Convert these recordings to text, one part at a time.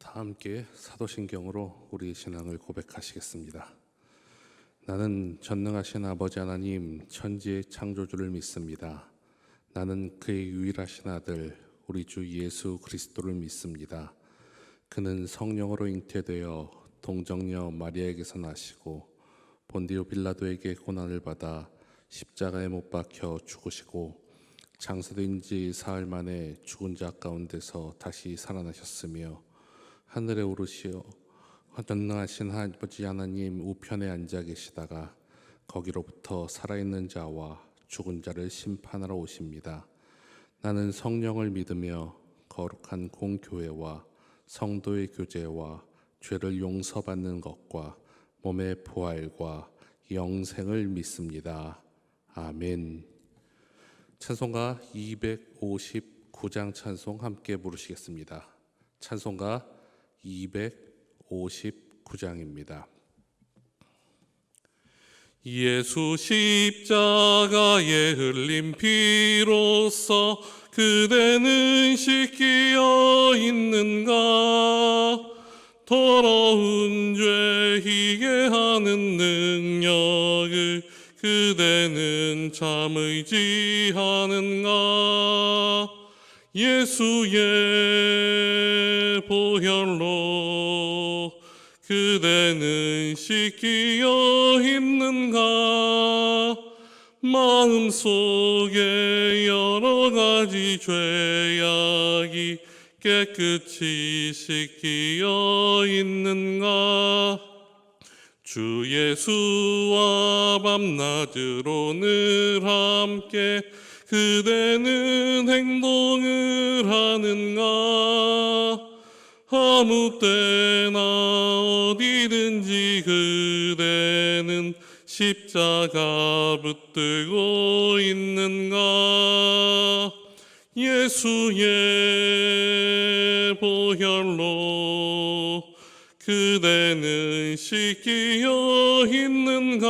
다 함께 사도신경으로 우리의 신앙을 고백하시겠습니다. 나는 전능하신 아버지 하나님 천지의 창조주를 믿습니다. 나는 그의 유일하신 아들 우리 주 예수 그리스도를 믿습니다. 그는 성령으로 잉태되어 동정녀 마리아에게서 나시고 본디오 빌라도에게 고난을 받아 십자가에 못 박혀 죽으시고 장사된 지 사흘 만에 죽은 자 가운데서 다시 살아나셨으며 하늘에 오르시어 전능하신 아버지 하나님 우편에 앉아 계시다가 거기로부터 살아있는 자와 죽은 자를 심판하러 오십니다. 나는 성령을 믿으며 거룩한 공교회와 성도의 교제와 죄를 용서받는 것과 몸의 부활과 영생을 믿습니다. 아멘. 찬송가 259장 찬송 함께 부르시겠습니다. 찬송가 259장입니다. 예수 십자가에 흘린 피로써 그대는 씻기어 있는가? 더러운 죄 희게 하는 능력을 그대는 참 의지하는가? 예수의 보혈로 그대는 씻기어 있는가? 마음속에 여러 가지 죄악이 깨끗이 씻기어 있는가? 주 예수와 밤낮으로 늘 함께 그대는 행동을 하는가? 아무 때나 어디든지 그대는 십자가 붙들고 있는가? 예수의 보혈로 그대는 씻기어 있는가?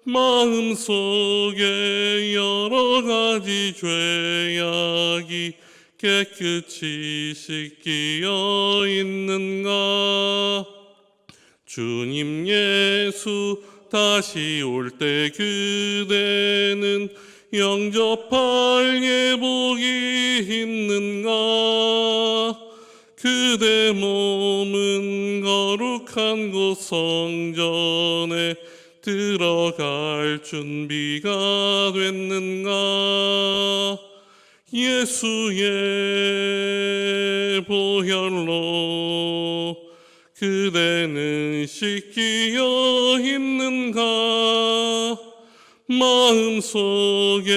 마음속에 여러 가지 죄악이 깨끗이 씻기어 있는가? 주님 예수 다시 올 때 그대는 영접할 예복이 있는가? 그대 몸은 거룩한 곳 성전에 들어갈 준비가 됐는가? 예수의 보혈로 그대는 씻기어 있는가? 마음속에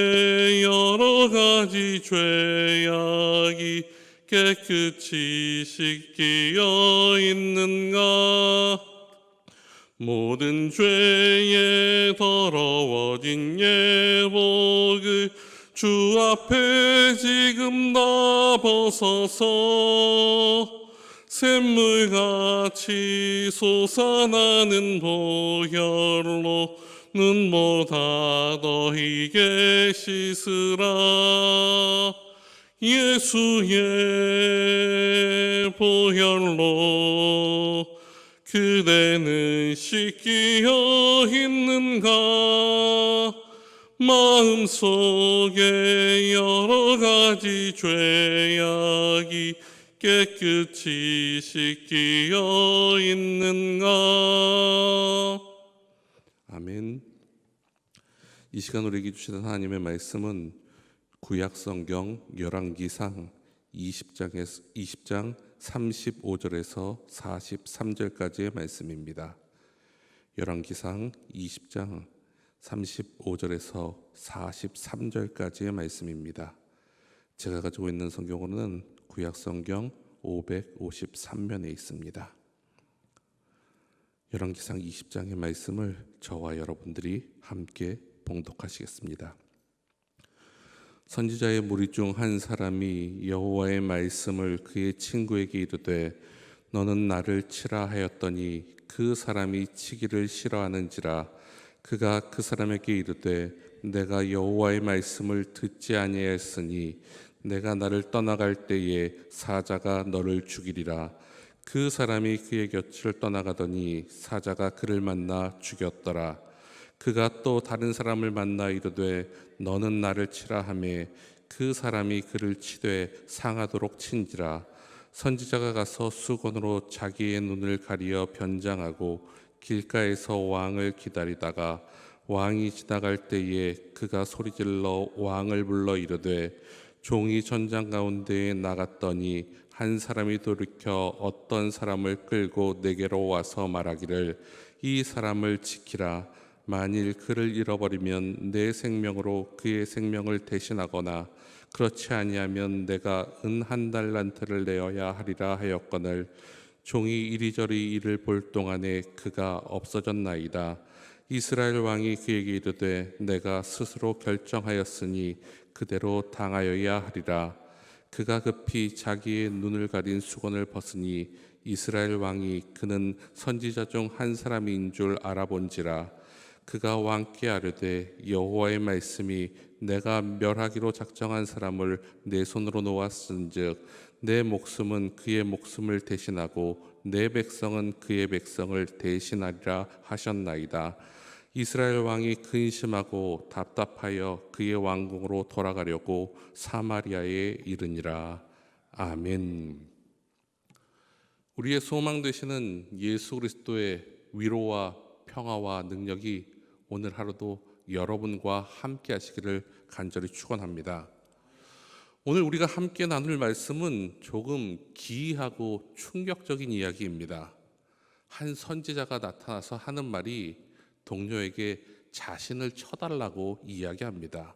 여러 가지 죄악이 깨끗이 씻기어 있는가? 모든 죄에 더러워진 예복을 주 앞에 지금 다 벗어서 샘물같이 솟아나는 보혈로 눈보다 더 희게 씻으라. 예수의 보혈로 그대는 씻기어 있는가? 마음속에 여러 가지 죄악이 깨끗이 씻기어 있는가? 아멘. 이 시간 우리에게 주시는 하나님의 말씀은 구약성경 열왕기상 20장 35절에서 43절까지의 말씀입니다. 열왕기상 20장 35절에서 43절까지의 말씀입니다. 제가 가지고 있는 성경으로는 구약성경 553면에 있습니다. 열왕기상 20장의 말씀을 저와 여러분들이 함께 봉독하시겠습니다. 선지자의 무리 중 한 사람이 여호와의 말씀을 그의 친구에게 이르되 너는 나를 치라 하였더니 그 사람이 치기를 싫어하는지라 그가 그 사람에게 이르되 내가 여호와의 말씀을 듣지 아니하였으니 내가 나를 떠나갈 때에 사자가 너를 죽이리라. 그 사람이 그의 곁을 떠나가더니 사자가 그를 만나 죽였더라. 그가 또 다른 사람을 만나 이르되 너는 나를 치라 하매 그 사람이 그를 치되 상하도록 친지라. 선지자가 가서 수건으로 자기의 눈을 가리어 변장하고 길가에서 왕을 기다리다가 왕이 지나갈 때에 그가 소리질러 왕을 불러 이르되 종이 전장 가운데에 나갔더니 한 사람이 돌이켜 어떤 사람을 끌고 내게로 와서 말하기를 이 사람을 지키라. 만일 그를 잃어버리면 내 생명으로 그의 생명을 대신하거나 그렇지 아니하면 내가 은 1달란트를 내어야 하리라 하였거늘 종이 이리저리 이를 볼 동안에 그가 없어졌나이다. 이스라엘 왕이 그에게 이르되 내가 스스로 결정하였으니 그대로 당하여야 하리라. 그가 급히 자기의 눈을 가린 수건을 벗으니 이스라엘 왕이 그는 선지자 중 한 사람인 줄 알아본지라. 그가 왕께 아뢰되 여호와의 말씀이 내가 멸하기로 작정한 사람을 내 손으로 놓았은즉 내 목숨은 그의 목숨을 대신하고 내 백성은 그의 백성을 대신하리라 하셨나이다. 이스라엘 왕이 근심하고 답답하여 그의 왕궁으로 돌아가려고 사마리아에 이르니라. 아멘. 우리의 소망 되시는 예수 그리스도의 위로와 평화와 능력이 오늘 하루도 여러분과 함께 하시기를 간절히 축원합니다. 오늘 우리가 함께 나눌 말씀은 조금 기이하고 충격적인 이야기입니다. 한 선지자가 나타나서 하는 말이 동료에게 자신을 쳐달라고 이야기합니다.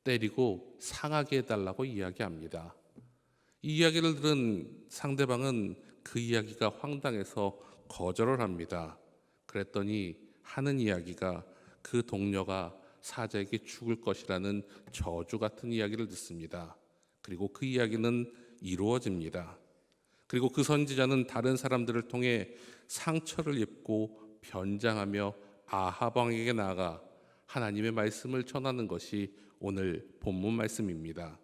때리고 상하게 해달라고 이야기합니다. 이 이야기를 들은 상대방은 그 이야기가 황당해서 거절을 합니다. 그랬더니 하는 이야기가 그 동료가 사자에게 죽을 것이라는 저주 같은 이야기를 듣습니다. 그리고 그 이야기는 이루어집니다. 그리고 그 선지자는 다른 사람들을 통해 상처를 입고 변장하며 아합 왕에게 나아가 하나님의 말씀을 전하는 것이 오늘 본문 말씀입니다.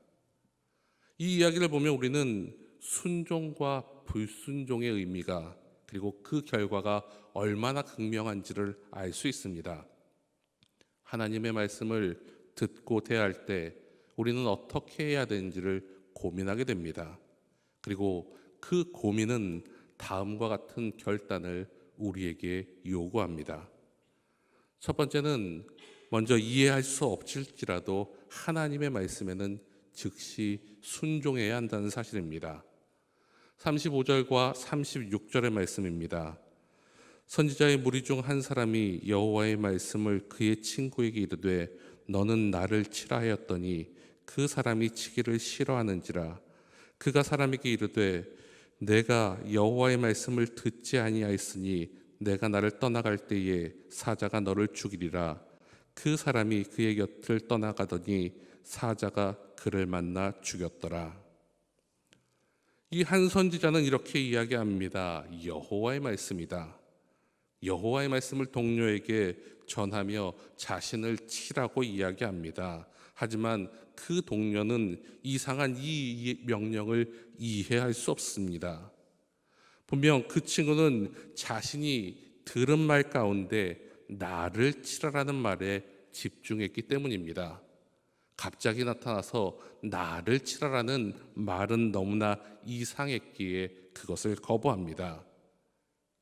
이 이야기를 보면 우리는 순종과 불순종의 의미가 그리고 그 결과가 얼마나 극명한지를 알 수 있습니다. 하나님의 말씀을 듣고 대할 때 우리는 어떻게 해야 되는지를 고민하게 됩니다. 그리고 그 고민은 다음과 같은 결단을 우리에게 요구합니다. 첫 번째는 먼저 이해할 수 없을지라도 하나님의 말씀에는 즉시 순종해야 한다는 사실입니다. 35절과 36절의 말씀입니다. 선지자의 무리 중 한 사람이 여호와의 말씀을 그의 친구에게 이르되 너는 나를 치라 하였더니 그 사람이 치기를 싫어하는지라. 그가 사람에게 이르되 내가 여호와의 말씀을 듣지 아니하였으니 내가 나를 떠나갈 때에 사자가 너를 죽이리라. 그 사람이 그의 곁을 떠나가더니 사자가 그를 만나 죽였더라. 이 한 선지자는 이렇게 이야기합니다. 여호와의 말씀이다. 여호와의 말씀을 동료에게 전하며 자신을 치라고 이야기합니다. 하지만 그 동료는 이상한 이 명령을 이해할 수 없습니다. 분명 그 친구는 자신이 들은 말 가운데 나를 치라라는 말에 집중했기 때문입니다. 갑자기 나타나서 나를 치라라는 말은 너무나 이상했기에 그것을 거부합니다.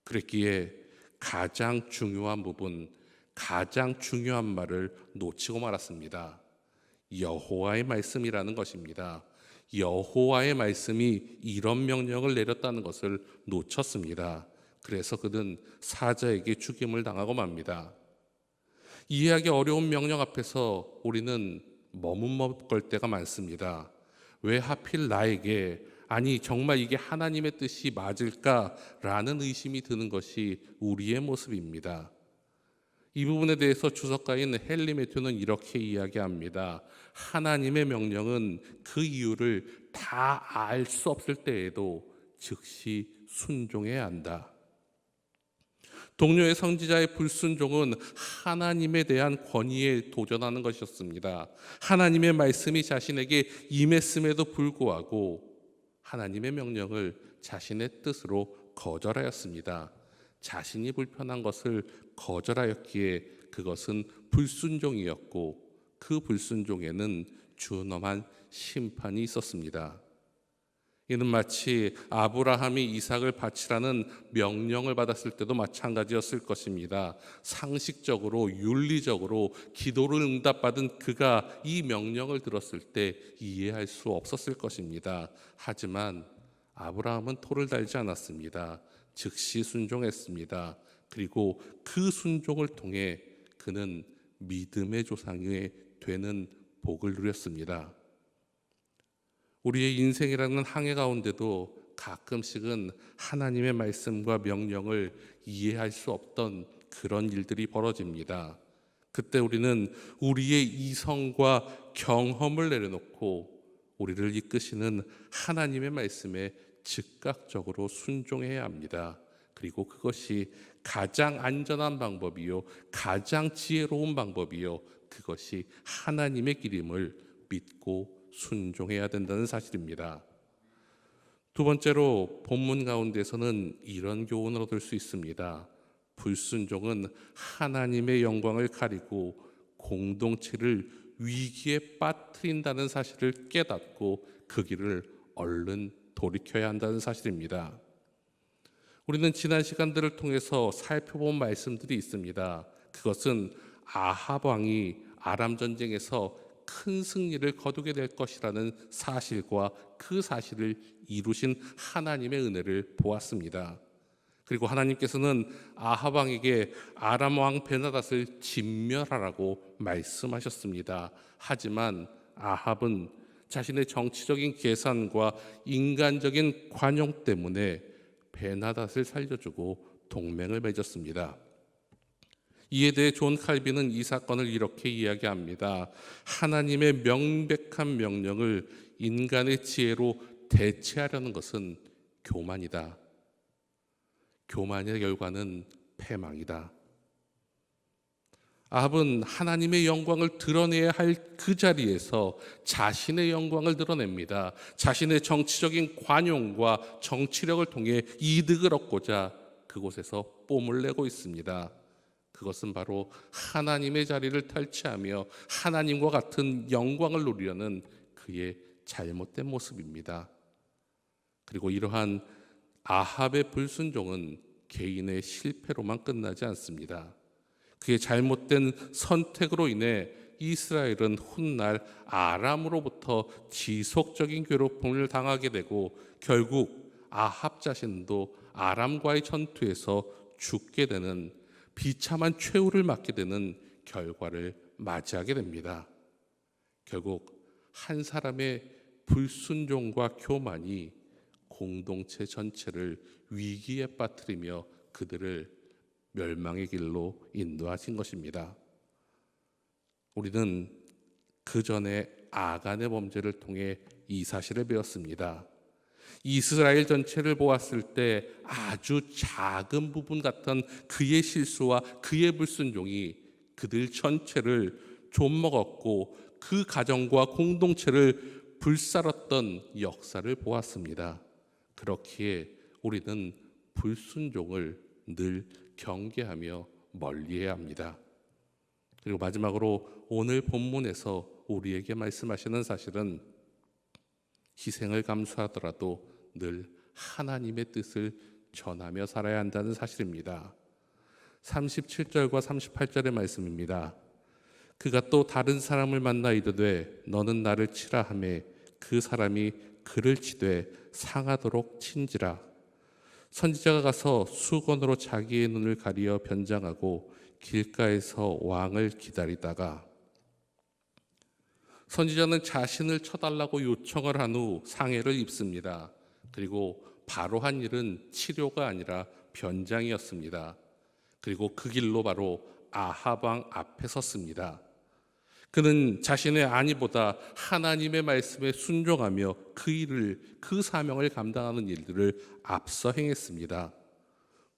그랬기에 가장 중요한 부분, 가장 중요한 말을 놓치고 말았습니다. 여호와의 말씀이라는 것입니다. 여호와의 말씀이 이런 명령을 내렸다는 것을 놓쳤습니다. 그래서 그는 사자에게 죽임을 당하고 맙니다. 이해하기 어려운 명령 앞에서 우리는 머뭇먹을 때가 많습니다. 왜 하필 나에게, 아니 정말 이게 하나님의 뜻이 맞을까라는 의심이 드는 것이 우리의 모습입니다. 이 부분에 대해서 주석가인 헨리 매튜는 이렇게 이야기합니다. 하나님의 명령은 그 이유를 다 알 수 없을 때에도 즉시 순종해야 한다. 동료의 선지자의 불순종은 하나님에 대한 권위에 도전하는 것이었습니다. 하나님의 말씀이 자신에게 임했음에도 불구하고 하나님의 명령을 자신의 뜻으로 거절하였습니다. 자신이 불편한 것을 거절하였기에 그것은 불순종이었고, 그 불순종에는 준엄한 심판이 있었습니다. 이는 마치 아브라함이 이삭을 바치라는 명령을 받았을 때도 마찬가지였을 것입니다. 상식적으로 윤리적으로 기도를 응답받은 그가 이 명령을 들었을 때 이해할 수 없었을 것입니다. 하지만 아브라함은 토를 달지 않았습니다. 즉시 순종했습니다. 그리고 그 순종을 통해 그는 믿음의 조상이 되는 복을 누렸습니다. 우리의 인생이라는 항해 가운데도 가끔씩은 하나님의 말씀과 명령을 이해할 수 없던 그런 일들이 벌어집니다. 그때 우리는 우리의 이성과 경험을 내려놓고 우리를 이끄시는 하나님의 말씀에 즉각적으로 순종해야 합니다. 그리고 그것이 가장 안전한 방법이요, 가장 지혜로운 방법이요, 그것이 하나님의 길임을 믿고 순종해야 된다는 사실입니다. 두 번째로 본문 가운데서는 이런 교훈을 얻을 수 있습니다. 불순종은 하나님의 영광을 가리고 공동체를 위기에 빠뜨린다는 사실을 깨닫고 그 길을 얼른 돌이켜야 한다는 사실입니다. 우리는 지난 시간들을 통해서 살펴본 말씀들이 있습니다. 그것은 아합 왕이 아람 전쟁에서 큰 승리를 거두게 될 것이라는 사실과 그 사실을 이루신 하나님의 은혜를 보았습니다. 그리고 하나님께서는 아합 왕에게 아람 왕 베나닷을 진멸하라고 말씀하셨습니다. 하지만 아합은 자신의 정치적인 계산과 인간적인 관용 때문에 베나닷을 살려주고 동맹을 맺었습니다. 이에 대해 존 칼빈은 이 사건을 이렇게 이야기합니다. 하나님의 명백한 명령을 인간의 지혜로 대체하려는 것은 교만이다. 교만의 결과는 패망이다. 아합은 하나님의 영광을 드러내야 할 그 자리에서 자신의 영광을 드러냅니다. 자신의 정치적인 관용과 정치력을 통해 이득을 얻고자 그곳에서 뽐을 내고 있습니다. 그것은 바로 하나님의 자리를 탈취하며 하나님과 같은 영광을 누리려는 그의 잘못된 모습입니다. 그리고 이러한 아합의 불순종은 개인의 실패로만 끝나지 않습니다. 그의 잘못된 선택으로 인해 이스라엘은 훗날 아람으로부터 지속적인 괴롭힘을 당하게 되고 결국 아합 자신도 아람과의 전투에서 죽게 되는 비참한 최후를 맞게 되는 결과를 맞이하게 됩니다. 결국 한 사람의 불순종과 교만이 공동체 전체를 위기에 빠뜨리며 그들을 멸망의 길로 인도하신 것입니다. 우리는 그 전에 아간의 범죄를 통해 이 사실을 배웠습니다. 이스라엘 전체를 보았을 때 아주 작은 부분 같은 그의 실수와 그의 불순종이 그들 전체를 좀먹었고 그 가정과 공동체를 불살랐던 역사를 보았습니다. 그렇기에 우리는 불순종을 늘 경계하며 멀리해야 합니다. 그리고 마지막으로 오늘 본문에서 우리에게 말씀하시는 사실은 희생을 감수하더라도 늘 하나님의 뜻을 전하며 살아야 한다는 사실입니다. 37절과 38절의 말씀입니다. 그가 또 다른 사람을 만나 이르되 너는 나를 치라 하매 그 사람이 그를 치되 상하도록 친지라. 선지자가 가서 수건으로 자기의 눈을 가리어 변장하고 길가에서 왕을 기다리다가 선지자는 자신을 쳐달라고 요청을 한 후 상해를 입습니다. 그리고 바로 한 일은 치료가 아니라 변장이었습니다. 그리고 그 길로 바로 아합 왕 앞에 섰습니다. 그는 자신의 안위보다 하나님의 말씀에 순종하며 그 사명을 감당하는 일들을 앞서 행했습니다.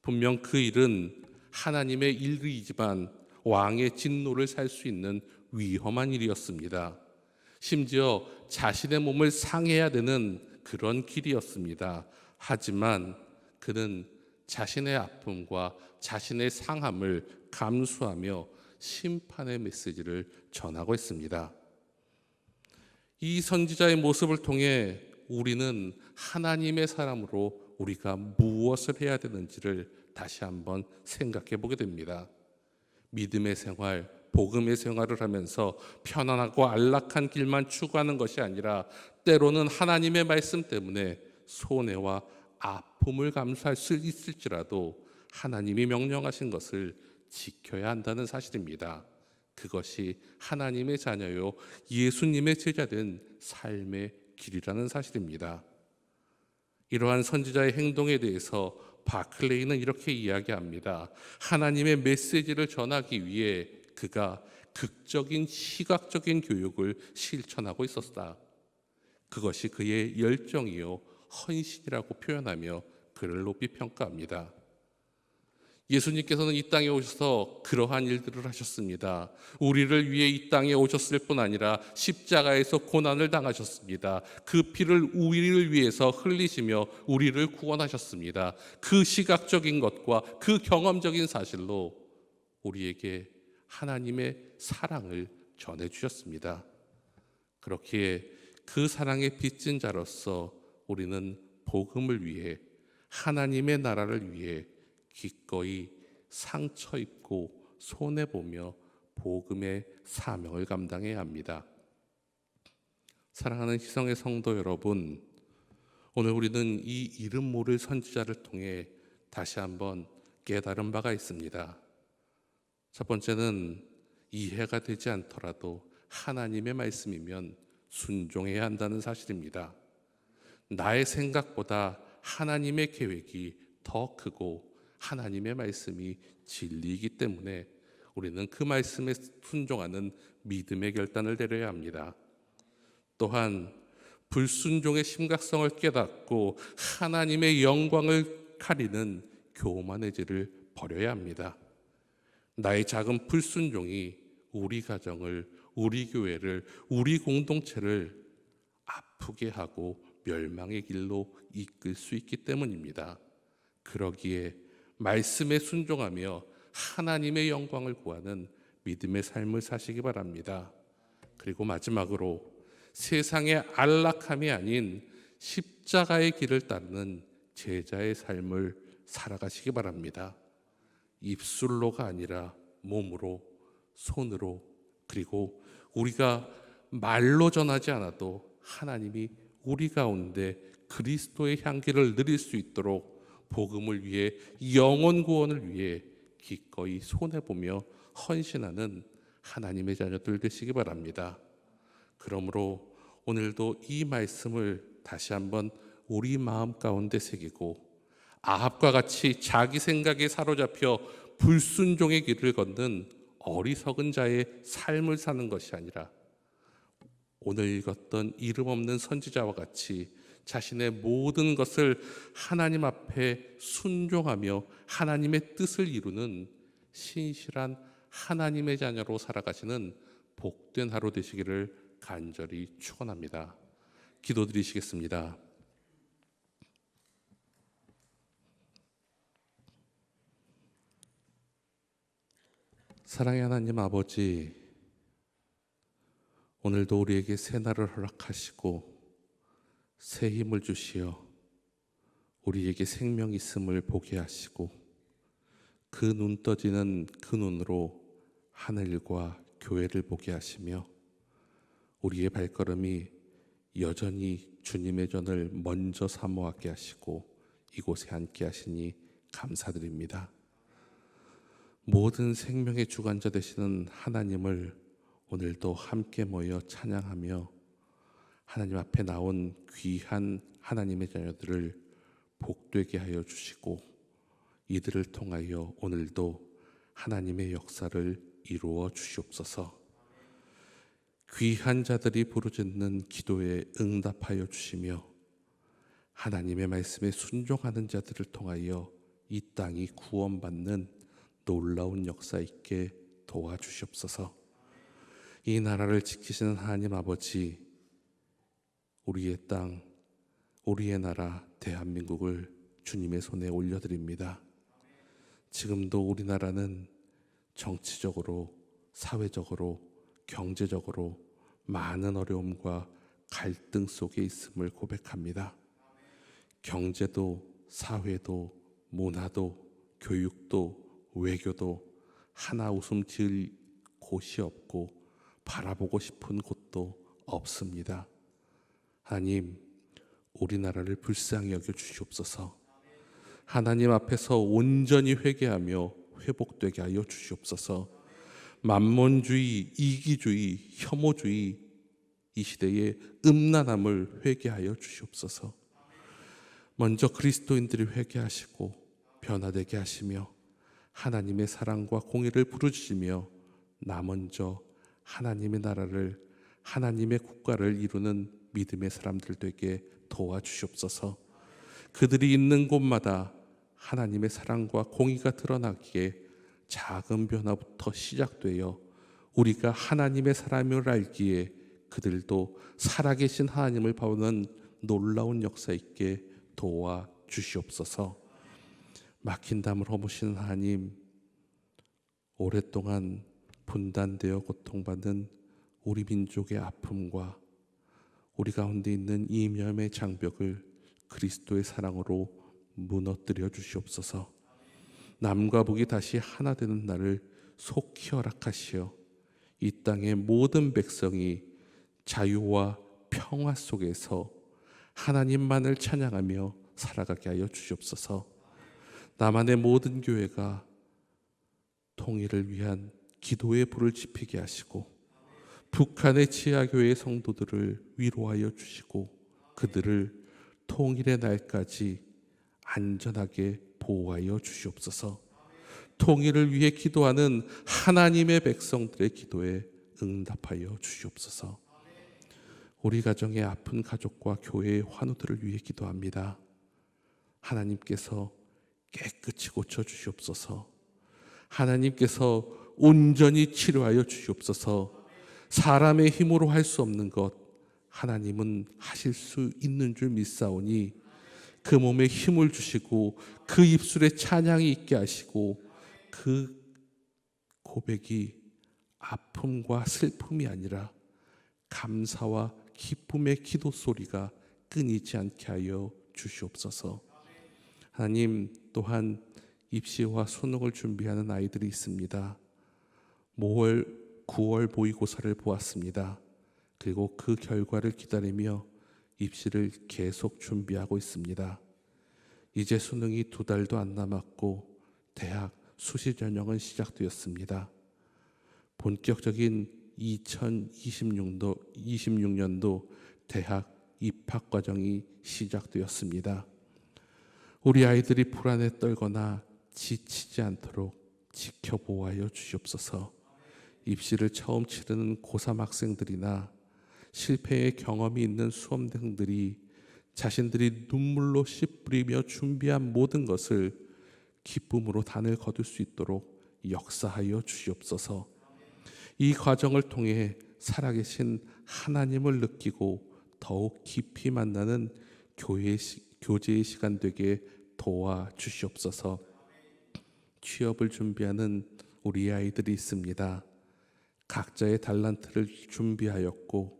분명 그 일은 하나님의 일이지만 왕의 진노를 살 수 있는 위험한 일이었습니다. 심지어 자신의 몸을 상해야 되는 그런 길이었습니다. 하지만 그는 자신의 아픔과 자신의 상함을 감수하며 심판의 메시지를 전하고 있습니다. 이 선지자의 모습을 통해 우리는 하나님의 사람으로 우리가 무엇을 해야 되는지를 다시 한번 생각해 보게 됩니다. 믿음의 생활, 복음의 생활을 하면서 편안하고 안락한 길만 추구하는 것이 아니라 때로는 하나님의 말씀 때문에 손해와 아픔을 감수할 수 있을지라도 하나님이 명령하신 것을 지켜야 한다는 사실입니다. 그것이 하나님의 자녀요 예수님의 제자된 삶의 길이라는 사실입니다. 이러한 선지자의 행동에 대해서 바클레이는 이렇게 이야기합니다. 하나님의 메시지를 전하기 위해 그가 극적인 시각적인 교육을 실천하고 있었다. 그것이 그의 열정이요 헌신이라고 표현하며 그를 높이 평가합니다. 예수님께서는 이 땅에 오셔서 그러한 일들을 하셨습니다. 우리를 위해 이 땅에 오셨을 뿐 아니라 십자가에서 고난을 당하셨습니다. 그 피를 우리를 위해서 흘리시며 우리를 구원하셨습니다. 그 시각적인 것과 그 경험적인 사실로 우리에게 하나님의 사랑을 전해주셨습니다. 그렇기에 그 사랑의 빚진 자로서 우리는 복음을 위해 하나님의 나라를 위해 기꺼이 상처 입고 손해보며 복음의 사명을 감당해야 합니다. 사랑하는 희성의 성도 여러분, 오늘 우리는 이 이름 모를 선지자를 통해 다시 한번 깨달은 바가 있습니다. 첫 번째는 이해가 되지 않더라도 하나님의 말씀이면 순종해야 한다는 사실입니다. 나의 생각보다 하나님의 계획이 더 크고 하나님의 말씀이 진리이기 때문에 우리는 그 말씀에 순종하는 믿음의 결단을 내려야 합니다. 또한 불순종의 심각성을 깨닫고 하나님의 영광을 가리는 교만의 죄를 버려야 합니다. 나의 작은 불순종이 우리 가정을, 우리 교회를, 우리 공동체를 아프게 하고 멸망의 길로 이끌 수 있기 때문입니다. 그러기에 말씀에 순종하며 하나님의 영광을 구하는 믿음의 삶을 사시기 바랍니다. 그리고 마지막으로 세상의 안락함이 아닌 십자가의 길을 따르는 제자의 삶을 살아가시기 바랍니다. 입술로가 아니라 몸으로, 손으로, 그리고 우리가 말로 전하지 않아도 하나님이 우리 가운데 그리스도의 향기를 누릴 수 있도록 복음을 위해, 영혼 구원을 위해 기꺼이 손해보며 헌신하는 하나님의 자녀들 되시기 바랍니다. 그러므로 오늘도 이 말씀을 다시 한번 우리 마음 가운데 새기고 아합과 같이 자기 생각에 사로잡혀 불순종의 길을 걷는 어리석은 자의 삶을 사는 것이 아니라 오늘 읽었던 이름 없는 선지자와 같이 자신의 모든 것을 하나님 앞에 순종하며 하나님의 뜻을 이루는 신실한 하나님의 자녀로 살아가시는 복된 하루 되시기를 간절히 축원합니다. 기도드리시겠습니다. 사랑의 하나님 아버지, 오늘도 우리에게 새 날을 허락하시고 새 힘을 주시어 우리에게 생명 있음을 보게 하시고 그 눈 떠지는 그 눈으로 하늘과 교회를 보게 하시며 우리의 발걸음이 여전히 주님의 전을 먼저 사모하게 하시고 이곳에 앉게 하시니 감사드립니다. 모든 생명의 주관자 되시는 하나님을 오늘도 함께 모여 찬양하며 하나님 앞에 나온 귀한 하나님의 자녀들을 복되게 하여 주시고 이들을 통하여 오늘도 하나님의 역사를 이루어 주시옵소서. 귀한 자들이 부르짖는 기도에 응답하여 주시며 하나님의 말씀에 순종하는 자들을 통하여 이 땅이 구원받는 놀라운 역사 있게 도와주시옵소서. 이 나라를 지키시는 하나님 아버지, 우리의 땅, 우리의 나라 대한민국을 주님의 손에 올려드립니다. 지금도 우리나라는 정치적으로, 사회적으로, 경제적으로 많은 어려움과 갈등 속에 있음을 고백합니다. 경제도, 사회도, 문화도, 교육도, 외교도 하나 웃음 지을 곳이 없고 바라보고 싶은 곳도 없습니다. 하나님, 우리나라를 불쌍히 여겨 주시옵소서. 하나님 앞에서 온전히 회개하며 회복되게 하여 주시옵소서. 만몬주의, 이기주의, 혐오주의, 이 시대의 음란함을 회개하여 주시옵소서. 먼저 그리스도인들이 회개하시고 변화되게 하시며 하나님의 사랑과 공의를 부르짖으며 나 먼저 하나님의 나라를, 하나님의 국가를 이루는 믿음의 사람들 되게 도와주시옵소서. 그들이 있는 곳마다 하나님의 사랑과 공의가 드러나기에 작은 변화부터 시작되어 우리가 하나님의 사람을 알기에 그들도 살아계신 하나님을 바라보는 놀라운 역사 있게 도와주시옵소서. 막힌 담을 허무시는 하나님, 오랫동안 분단되어 고통받는 우리 민족의 아픔과 우리 가운데 있는 이념의 장벽을 그리스도의 사랑으로 무너뜨려 주시옵소서. 남과 북이 다시 하나 되는 날을 속히 허락하시어 이 땅의 모든 백성이 자유와 평화 속에서 하나님만을 찬양하며 살아가게 하여 주시옵소서. 남한의 모든 교회가 통일을 위한 기도의 불을 지피게 하시고 북한의 지하교회 성도들을 위로하여 주시고 그들을 통일의 날까지 안전하게 보호하여 주시옵소서. 통일을 위해 기도하는 하나님의 백성들의 기도에 응답하여 주시옵소서. 우리 가정의 아픈 가족과 교회의 환우들을 위해 기도합니다. 하나님께서 깨끗이 고쳐 주시옵소서. 하나님께서 온전히 치료하여 주시옵소서. 사람의 힘으로 할 수 없는 것 하나님은 하실 수 있는 줄 믿사오니 그 몸에 힘을 주시고 그 입술에 찬양이 있게 하시고 그 고백이 아픔과 슬픔이 아니라 감사와 기쁨의 기도 소리가 끊이지 않게 하여 주시옵소서. 하나님, 또한 입시와 수능을 준비하는 아이들이 있습니다. 9월 모의고사를 보았습니다. 그리고 그 결과를 기다리며 입시를 계속 준비하고 있습니다. 이제 수능이 2달도 안 남았고 대학 수시 전형은 시작되었습니다. 본격적인 2026년도 대학 입학 과정이 시작되었습니다. 우리 아이들이 불안에 떨거나 지치지 않도록 지켜보아여 주시옵소서. 입시를 처음 치르는 고3 학생들이나 실패의 경험이 있는 수험생들이 자신들이 눈물로 씨 뿌리며 준비한 모든 것을 기쁨으로 단을 거둘 수 있도록 역사하여 주시옵소서. 이 과정을 통해 살아계신 하나님을 느끼고 더욱 깊이 만나는 교제의 시간 되게 도와주시옵소서. 취업을 준비하는 우리 아이들이 있습니다. 각자의 달란트를 준비하였고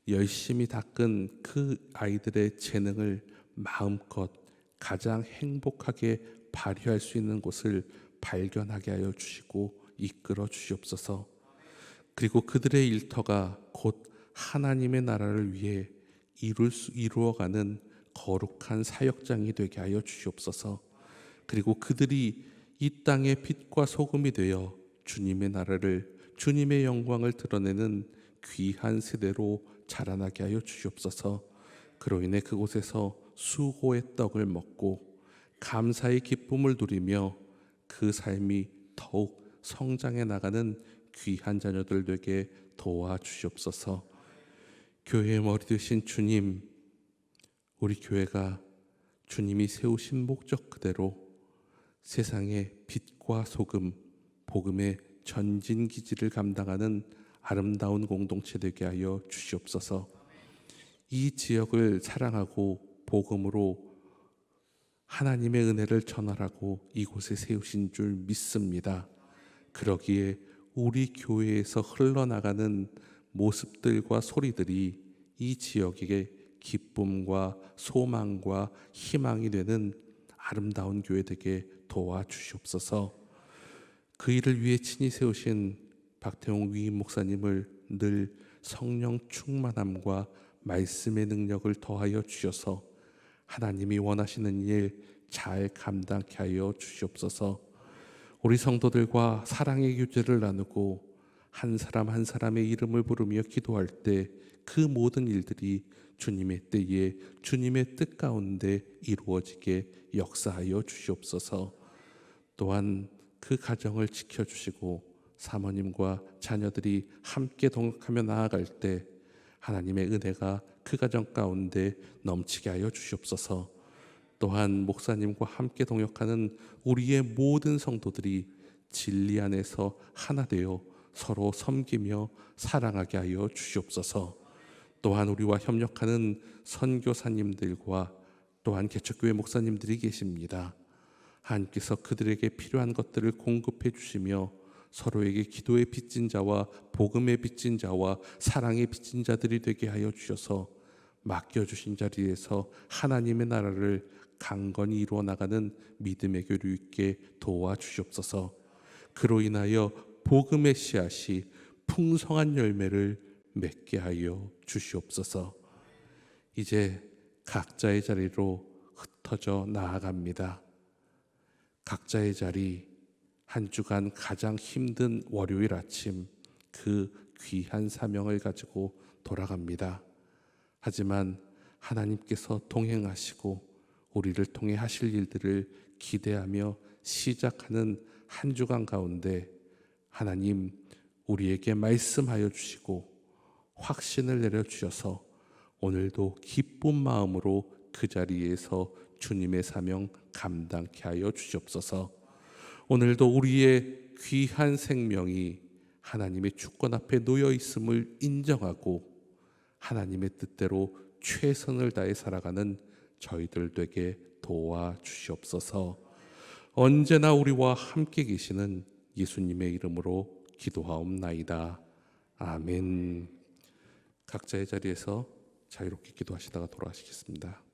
열심히 닦은 그 아이들의 재능을 마음껏 가장 행복하게 발휘할 수 있는 곳을 발견하게 하여 주시고 이끌어 주시옵소서. 그리고 그들의 일터가 곧 하나님의 나라를 위해 이루어가는 거룩한 사역장이 되게 하여 주시옵소서. 그리고 그들이 이 땅의 빛과 소금이 되어 주님의 나라를, 주님의 영광을 드러내는 귀한 세대로 자라나게 하여 주시옵소서. 그로 인해 그곳에서 수고의 떡을 먹고 감사의 기쁨을 누리며 그 삶이 더욱 성장해 나가는 귀한 자녀들 되게 도와주시옵소서. 교회의 머리 되신 주님, 우리 교회가 주님이 세우신 목적 그대로 세상의 빛과 소금, 복음의 전진기지를 감당하는 아름다운 공동체 되게 하여 주시옵소서. 이 지역을 사랑하고 복음으로 하나님의 은혜를 전하라고 이곳에 세우신 줄 믿습니다. 그러기에 우리 교회에서 흘러나가는 모습들과 소리들이 이 지역에게 기쁨과 소망과 희망이 되는 아름다운 교회 되게 도와주시옵소서. 그 일을 위해 친히 세우신 박태홍 위임 목사님을 늘 성령 충만함과 말씀의 능력을 더하여 주셔서 하나님이 원하시는 일 잘 감당케 하여 주시옵소서. 우리 성도들과 사랑의 교제를 나누고 한 사람 한 사람의 이름을 부르며 기도할 때 그 모든 일들이 주님의 때에 주님의 뜻 가운데 이루어지게 역사하여 주시옵소서. 또한 그 가정을 지켜주시고 사모님과 자녀들이 함께 동역하며 나아갈 때 하나님의 은혜가 그 가정 가운데 넘치게 하여 주시옵소서. 또한 목사님과 함께 동역하는 우리의 모든 성도들이 진리 안에서 하나 되어 서로 섬기며 사랑하게 하여 주시옵소서. 또한 우리와 협력하는 선교사님들과 또한 개척교회 목사님들이 계십니다. 하나님께서 그들에게 필요한 것들을 공급해 주시며 서로에게 기도의 빚진 자와 복음의 빚진 자와 사랑의 빚진 자들이 되게 하여 주셔서 맡겨주신 자리에서 하나님의 나라를 강건히 이루어 나가는 믿음의 교류 있게 도와주시옵소서. 그로 인하여 복음의 씨앗이 풍성한 열매를 맺게 하여 주시옵소서. 이제 각자의 자리로 흩어져 나아갑니다. 각자의 자리, 한 주간 가장 힘든 월요일 아침 그 귀한 사명을 가지고 돌아갑니다. 하지만 하나님께서 동행하시고 우리를 통해 하실 일들을 기대하며 시작하는 한 주간 가운데 하나님 우리에게 말씀하여 주시고 확신을 내려주셔서 오늘도 기쁜 마음으로 그 자리에서 주님의 사명 감당케 하여 주시옵소서. 오늘도 우리의 귀한 생명이 하나님의 주권 앞에 놓여 있음을 인정하고 하나님의 뜻대로 최선을 다해 살아가는 저희들 되게 도와주시옵소서. 언제나 우리와 함께 계시는 예수님의 이름으로 기도하옵나이다. 아멘. 각자의 자리에서 자유롭게 기도하시다가 돌아가시겠습니다.